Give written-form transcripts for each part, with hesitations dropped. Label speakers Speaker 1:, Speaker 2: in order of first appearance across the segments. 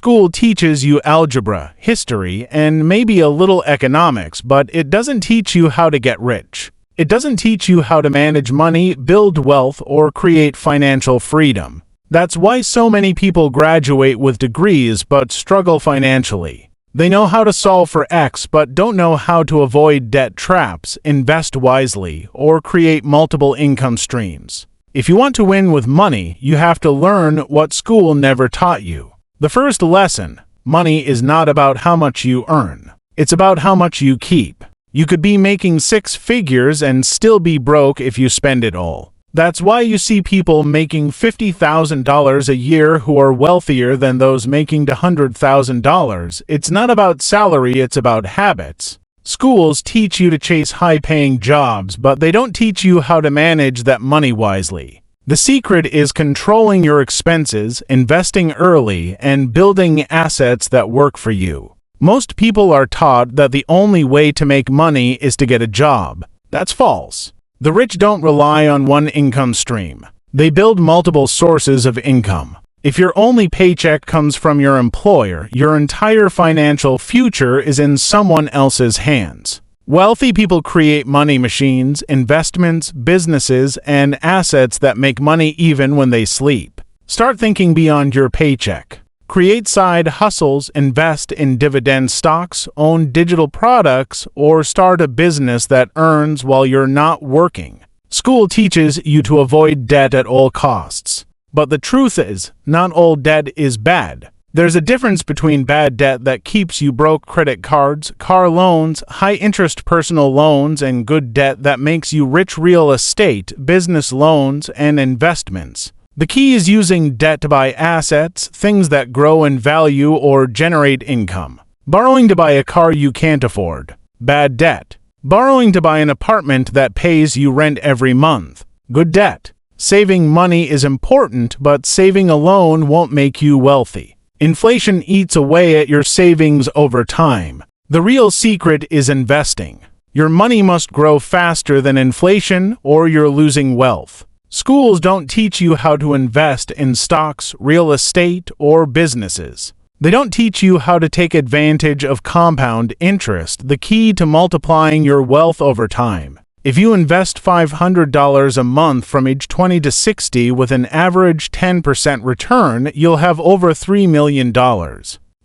Speaker 1: School teaches you algebra, history, and maybe a little economics, but it doesn't teach you how to get rich. It doesn't teach you how to manage money, build wealth, or create financial freedom. That's why so many people graduate with degrees but struggle financially. They know how to solve for X but don't know how to avoid debt traps, invest wisely, or create multiple income streams. If you want to win with money, you have to learn what school never taught you. The first lesson: money is not about how much you earn. It's about how much you keep. You could be making 6 figures and still be broke if you spend it all. That's why you see people making $50,000 a year who are wealthier than those making $100,000. It's not about salary, it's about habits. Schools teach you to chase high-paying jobs, but they don't teach you how to manage that money wisely. The secret is controlling your expenses, investing early, and building assets that work for you. Most people are taught that the only way to make money is to get a job. That's false. The rich don't rely on one income stream. They build multiple sources of income. If your only paycheck comes from your employer, your entire financial future is in someone else's hands. Wealthy people create money machines, investments, businesses, and assets that make money even when they sleep. Start thinking beyond your paycheck. Create side hustles, invest in dividend stocks, own digital products, or start a business that earns while you're not working. School teaches you to avoid debt at all costs. But the truth is, not all debt is bad. There's a difference between bad debt that keeps you broke, credit cards, car loans, high-interest personal loans, and good debt that makes you rich, real estate, business loans, and investments. The key is using debt to buy assets, things that grow in value or generate income. Borrowing to buy a car you can't afford. Bad debt. Borrowing to buy an apartment that pays you rent every month. Good debt. Saving money is important, but saving alone won't make you wealthy. Inflation eats away at your savings over time. The real secret is investing. Your money must grow faster than inflation, or you're losing wealth. Schools don't teach you how to invest in stocks, real estate, or businesses. They don't teach you how to take advantage of compound interest, the key to multiplying your wealth over time. If you invest $500 a month from age 20 to 60 with an average 10% return, you'll have over $3 million.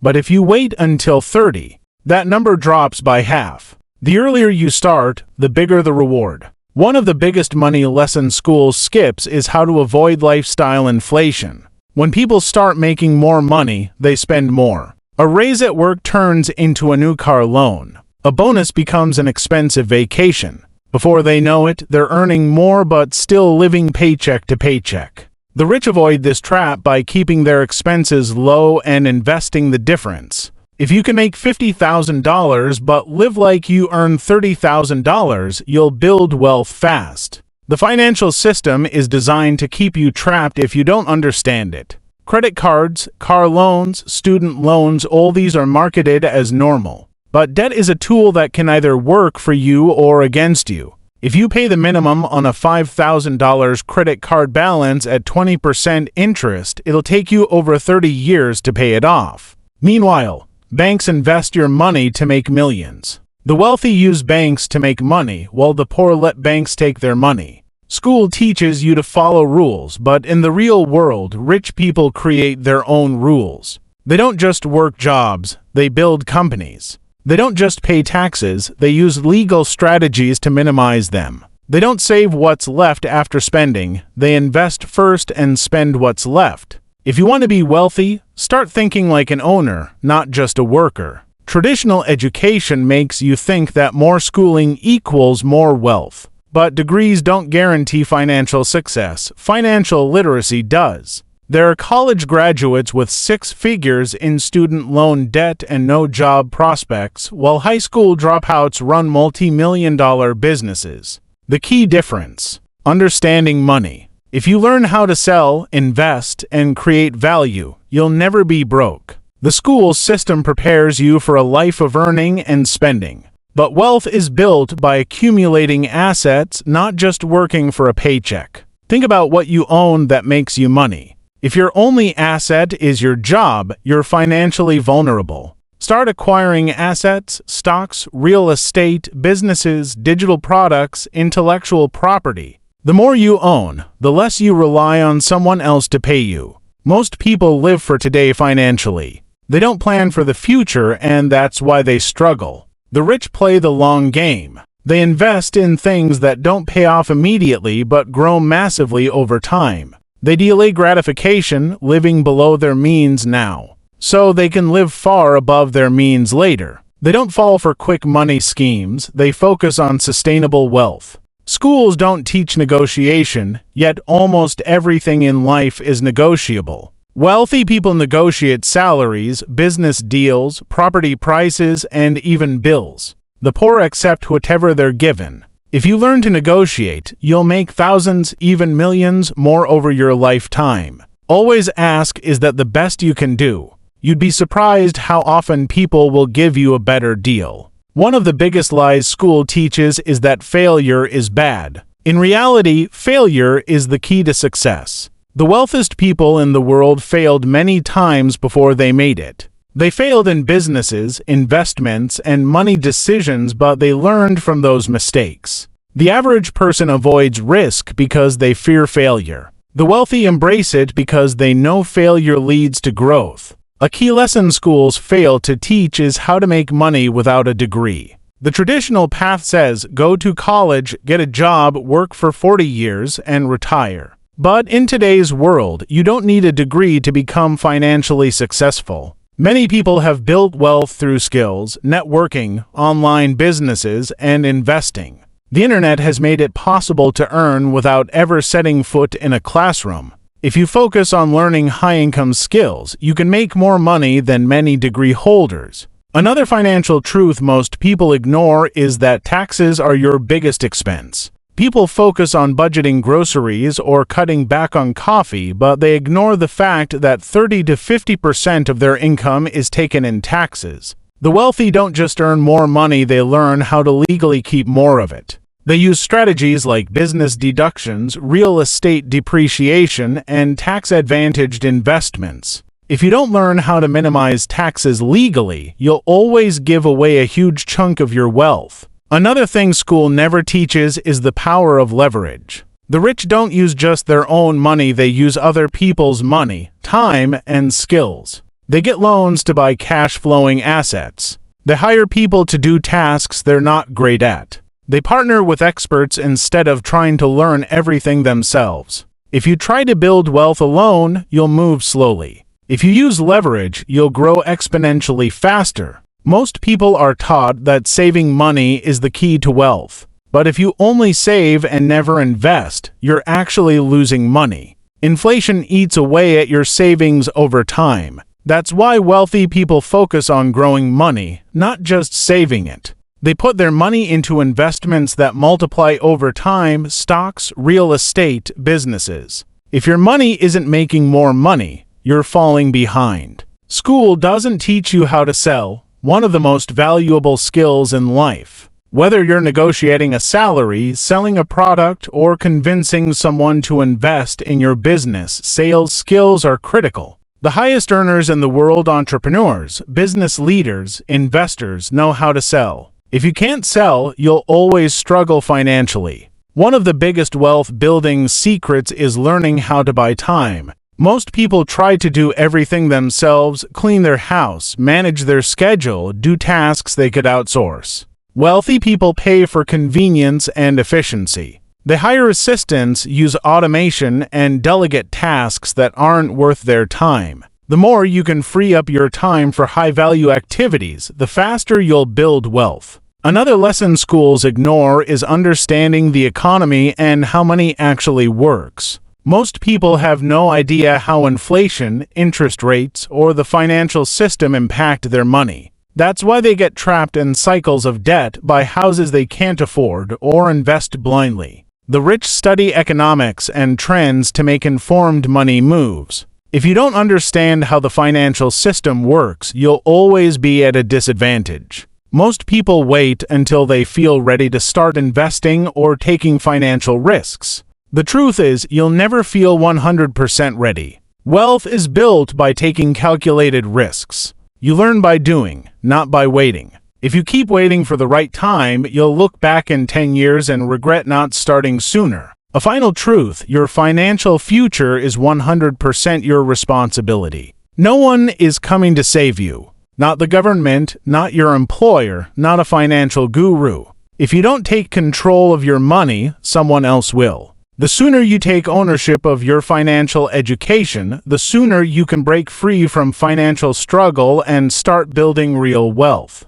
Speaker 1: But if you wait until 30, that number drops by half. The earlier you start, the bigger the reward. One of the biggest money lessons schools skips is how to avoid lifestyle inflation. When people start making more money, they spend more. A raise at work turns into a new car loan. A bonus becomes an expensive vacation. Before they know it, they're earning more but still living paycheck to paycheck. The rich avoid this trap by keeping their expenses low and investing the difference. If you can make $50,000 but live like you earn $30,000, you'll build wealth fast. The financial system is designed to keep you trapped if you don't understand it. Credit cards, car loans, student loans, all these are marketed as normal. But debt is a tool that can either work for you or against you. If you pay the minimum on a $5,000 credit card balance at 20% interest, it'll take you over 30 years to pay it off. Meanwhile, banks invest your money to make millions. The wealthy use banks to make money, while the poor let banks take their money. School teaches you to follow rules, but in the real world, rich people create their own rules. They don't just work jobs, they build companies. They don't just pay taxes, they use legal strategies to minimize them. They don't save what's left after spending, they invest first and spend what's left. If you want to be wealthy, start thinking like an owner, not just a worker. Traditional education makes you think that more schooling equals more wealth. But degrees don't guarantee financial success. Financial literacy does. There are college graduates with 6 figures in student loan debt and no job prospects, while high school dropouts run multi-million-dollar businesses. The key difference: understanding money. If you learn how to sell, invest, and create value, you'll never be broke. The school system prepares you for a life of earning and spending. But wealth is built by accumulating assets, not just working for a paycheck. Think about what you own that makes you money. If your only asset is your job, you're financially vulnerable. Start acquiring assets, stocks, real estate, businesses, digital products, intellectual property. The more you own, the less you rely on someone else to pay you. Most people live for today financially. They don't plan for the future, and that's why they struggle. The rich play the long game. They invest in things that don't pay off immediately but grow massively over time. They delay gratification, living below their means now, so they can live far above their means later. They don't fall for quick money schemes, they focus on sustainable wealth. Schools don't teach negotiation, yet almost everything in life is negotiable. Wealthy people negotiate salaries, business deals, property prices, and even bills. The poor accept whatever they're given. If you learn to negotiate, you'll make thousands, even millions, more over your lifetime. Always ask, is that the best you can do? You'd be surprised how often people will give you a better deal. One of the biggest lies school teaches is that failure is bad. In reality, failure is the key to success. The wealthiest people in the world failed many times before they made it. They failed in businesses, investments, and money decisions, but they learned from those mistakes. The average person avoids risk because they fear failure. The wealthy embrace it because they know failure leads to growth. A key lesson schools fail to teach is how to make money without a degree. The traditional path says, go to college, get a job, work for 40 years, and retire. But in today's world, you don't need a degree to become financially successful. Many people have built wealth through skills, networking, online businesses, and investing. The internet has made it possible to earn without ever setting foot in a classroom. If you focus on learning high-income skills, you can make more money than many degree holders. Another financial truth most people ignore is that taxes are your biggest expense. People focus on budgeting groceries or cutting back on coffee, but they ignore the fact that 30 to 50% of their income is taken in taxes. The wealthy don't just earn more money, they learn how to legally keep more of it. They use strategies like business deductions, real estate depreciation, and tax-advantaged investments. If you don't learn how to minimize taxes legally, you'll always give away a huge chunk of your wealth. Another thing school never teaches is the power of leverage. The rich don't use just their own money, they use other people's money, time, and skills. They get loans to buy cash-flowing assets. They hire people to do tasks they're not great at. They partner with experts instead of trying to learn everything themselves. If you try to build wealth alone, you'll move slowly. If you use leverage, you'll grow exponentially faster. Most people are taught that saving money is the key to wealth. But if you only save and never invest, you're actually losing money. Inflation eats away at your savings over time. That's why wealthy people focus on growing money, not just saving it. They put their money into investments that multiply over time, stocks, real estate, businesses. If your money isn't making more money, you're falling behind. School doesn't teach you how to sell, one of the most valuable skills in life. Whether you're negotiating a salary, selling a product, or convincing someone to invest in your business, sales skills are critical. The highest earners in the world, entrepreneurs, business leaders, investors, know how to sell. If you can't sell, you'll always struggle financially. One of the biggest wealth-building secrets is learning how to buy time. Most people try to do everything themselves, clean their house, manage their schedule, do tasks they could outsource. Wealthy people pay for convenience and efficiency. They hire assistants, use automation, and delegate tasks that aren't worth their time. The more you can free up your time for high-value activities, the faster you'll build wealth. Another lesson schools ignore is understanding the economy and how money actually works. Most people have no idea how inflation, interest rates, or the financial system impact their money. That's why they get trapped in cycles of debt, buy houses they can't afford, or invest blindly. The rich study economics and trends to make informed money moves. If you don't understand how the financial system works, you'll always be at a disadvantage. Most people wait until they feel ready to start investing or taking financial risks. The truth is, you'll never feel 100% ready. Wealth is built by taking calculated risks. You learn by doing, not by waiting. If you keep waiting for the right time, you'll look back in 10 years and regret not starting sooner. A final truth: your financial future is 100% your responsibility. No one is coming to save you. Not the government, not your employer, not a financial guru. If you don't take control of your money, someone else will. The sooner you take ownership of your financial education, the sooner you can break free from financial struggle and start building real wealth.